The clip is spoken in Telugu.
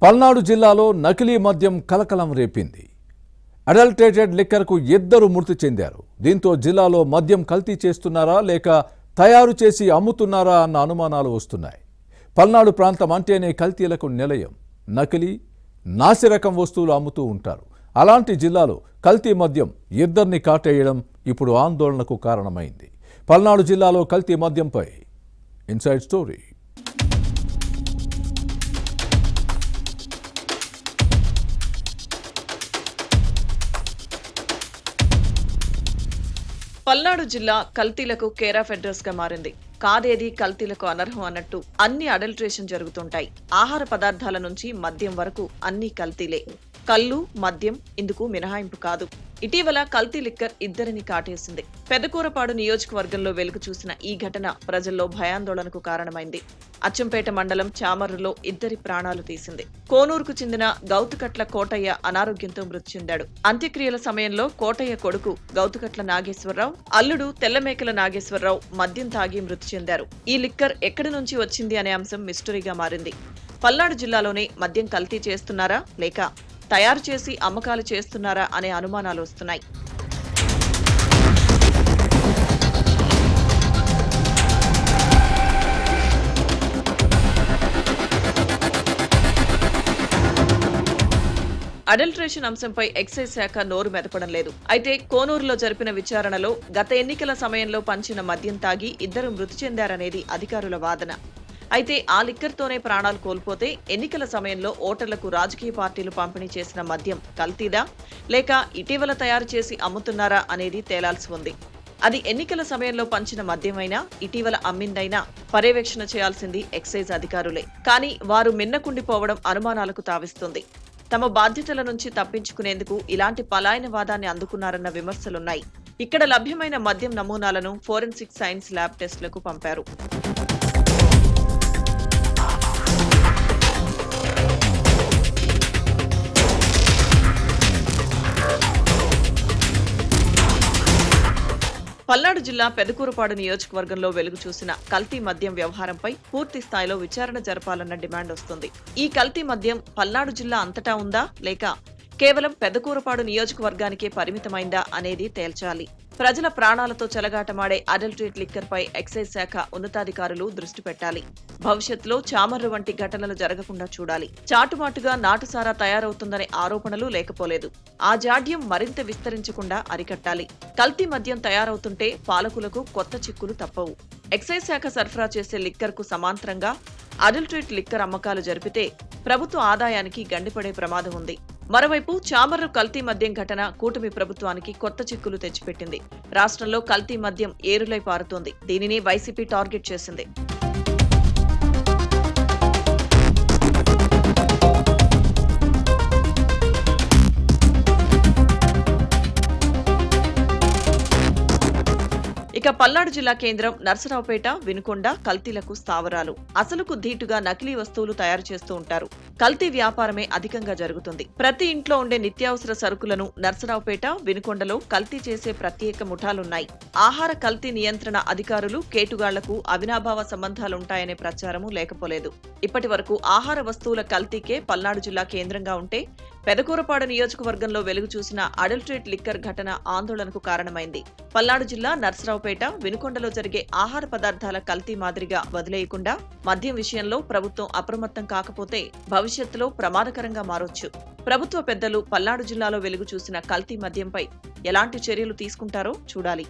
పల్నాడు జిల్లాలో నకిలీ మద్యం కలకలం రేపింది. అడల్టరేటెడ్ లిక్కర్కు 2 మృతి చెందారు. దీంతో జిల్లాలో మద్యం కల్తీ చేస్తున్నారా లేక తయారు చేసి అమ్ముతున్నారా అన్న అనుమానాలు వస్తున్నాయి. పల్నాడు ప్రాంతం అంటేనే కల్తీలకు నిలయం. నకిలీ, నాసిరకం వస్తువులు అమ్ముతూ ఉంటారు. అలాంటి జిల్లాలో కల్తీ మద్యం 2ని కాటేయడం ఇప్పుడు ఆందోళనకు కారణమైంది. పల్నాడు జిల్లాలో కల్తీ మద్యంపై ఇన్సైడ్ స్టోరీ. పల్నాడు జిల్లా కల్తీలకు కేర్ ఆఫ్ అడ్రస్ గా మారింది. కాదేది కల్తీలకు అనర్హం అన్నట్టు అన్ని అడల్ట్రేషన్ జరుగుతుంటాయి. ఆహార పదార్థాల నుంచి మద్యం వరకు అన్ని కల్తీలే. కల్లు, మద్యం ఇందుకు మినహాయింపు కాదు. ఇటీవల కల్తీ లిక్కర్ 2ని కాటేసింది. పెదకూరపాడు నియోజకవర్గంలో వెలుగు చూసిన ఈ ఘటన ప్రజల్లో భయాందోళనకు కారణమైంది. అచ్చంపేట మండలం చామర్రులో 2 ప్రాణాలు తీసింది. కోనూరుకు చెందిన గౌతుకట్ల కోటయ్య అనారోగ్యంతో మృతి చెందాడు. అంత్యక్రియల సమయంలో కోటయ్య కొడుకు గౌతుకట్ల నాగేశ్వరరావు, అల్లుడు తెల్లమేకల నాగేశ్వరరావు మద్యం తాగి మృతి చెందారు. ఈ లిక్కర్ ఎక్కడి నుంచి వచ్చింది అనే అంశం మిస్టరీగా మారింది. పల్నాడు జిల్లాలోనే మద్యం కల్తీ చేస్తున్నారా లేక తయారు చేసి అమ్మకాలు చేస్తున్నారా అనే అనుమానాలు వస్తున్నాయి. అడల్ట్రేషన్ అంశంపై ఎక్సైజ్ శాఖ నోరు మెదపడం లేదు. అయితే కోనూరులో జరిపిన విచారణలో గత ఎన్నికల సమయంలో పంచిన మద్యం తాగి 2 మృతి చెందారనేది అధికారుల వాదన. అయితే ఆ లిక్కర్తోనే ప్రాణాలు కోల్పోతే ఎన్నికల సమయంలో ఓటర్లకు రాజకీయ పార్టీలు పంపిణీ చేసిన మద్యం కల్తీదా లేక ఇటీవల తయారు చేసి అమ్ముతున్నారా అనేది తేలాల్సి ఉంది. అది ఎన్నికల సమయంలో పంచిన మద్యమైనా ఇటీవల అమ్మిందైనా పర్యవేక్షణ చేయాల్సింది ఎక్సైజ్ అధికారులే. కానీ వారు మిన్నకుండిపోవడం అనుమానాలకు తావిస్తుంది. తమ బాధ్యతల నుంచి తప్పించుకునేందుకు ఇలాంటి పలాయనవాదాన్ని అందుకున్నారన్న విమర్శలున్నాయి. ఇక్కడ లభ్యమైన మద్యం నమూనాలను ఫోరెన్సిక్ సైన్స్ ల్యాబ్ టెస్టులకు పంపారు. పల్నాడు జిల్లా పెదకూరపాడు నియోజకవర్గంలో వెలుగు చూసిన కల్తీ మద్యం వ్యవహారంపై పూర్తి స్థాయిలో విచారణ జరపాలన్న డిమాండ్ వస్తుంది. ఈ కల్తీ మద్యం పల్నాడు జిల్లా అంతటా ఉందా లేక కేవలం పెదకూరపాడు నియోజకవర్గానికే పరిమితమైందా అనేది తేల్చాలి. ప్రజల ప్రాణాలతో చెలగాటమాడే అడల్టరేట్ లిక్కర్ పై ఎక్సైజ్ శాఖ ఉన్నతాధికారులు దృష్టి పెట్టాలి. భవిష్యత్తులో చామర్రు వంటి ఘటనలు జరగకుండా చూడాలి. చాటుమాటుగా నాటుసారా తయారవుతుందనే ఆరోపణలు లేకపోలేదు. ఆ జాడ్యం మరింత విస్తరించకుండా అరికట్టాలి. కల్తీ మద్యం తయారవుతుంటే పాలకులకు కొత్త చిక్కులు తప్పవు. ఎక్సైజ్ శాఖ సరఫరా చేసే లిక్కర్ కు సమాంతరంగా అడల్టరేట్ లిక్కర్ అమ్మకాలు జరిపితే ప్రభుత్వ ఆదాయానికి గండిపడే ప్రమాదం ఉంది. మరోవైపు చామర్రు కల్తీ మద్యం ఘటన కూటమి ప్రభుత్వానికి కొత్త చిక్కులు తెచ్చిపెట్టింది. రాష్ట్రంలో కల్తీ మద్యం ఏరులై పారుతోంది. దీనిని వైసీపీ టార్గెట్ చేసింది. ఇక పల్నాడు జిల్లా కేంద్రం నర్సరావుపేట, వినుకొండ కల్తీలకు స్థావరాలు. అసలుకు ధీటుగా నకిలీ వస్తువులు తయారు చేస్తూ ఉంటారు. కల్తీ వ్యాపారమే అధికంగా జరుగుతుంది. ప్రతి ఇంట్లో ఉండే నిత్యావసర సరుకులను నర్సరావుపేట, వినుకొండలో కల్తీ చేసే ప్రత్యేక ముఠాలున్నాయి. ఆహార కల్తీ నియంత్రణ అధికారులు కేటుగాళ్లకు అవినాభావ సంబంధాలుంటాయనే ప్రచారము లేకపోలేదు. ఇప్పటి వరకు ఆహార వస్తువుల కల్తీకే పల్నాడు జిల్లా కేంద్రంగా ఉంటే పెదకూరపాడు నియోజకవర్గంలో వెలుగు చూసిన అడల్టరేట్ లిక్కర్ ఘటన ఆందోళనకు కారణమైంది. పల్నాడు జిల్లా నర్సరావుపేట, వినుకొండలో జరిగే ఆహార పదార్థాల కల్తీ మాదిరిగా వదిలేయకుండా మద్యం విషయంలో ప్రభుత్వం అప్రమత్తం కాకపోతే భవిష్యత్తులో ప్రమాదకరంగా మారొచ్చు. ప్రభుత్వ పెద్దలు పల్నాడు జిల్లాలో వెలుగు చూసిన కల్తీ మద్యంపై ఎలాంటి చర్యలు తీసుకుంటారో చూడాలి.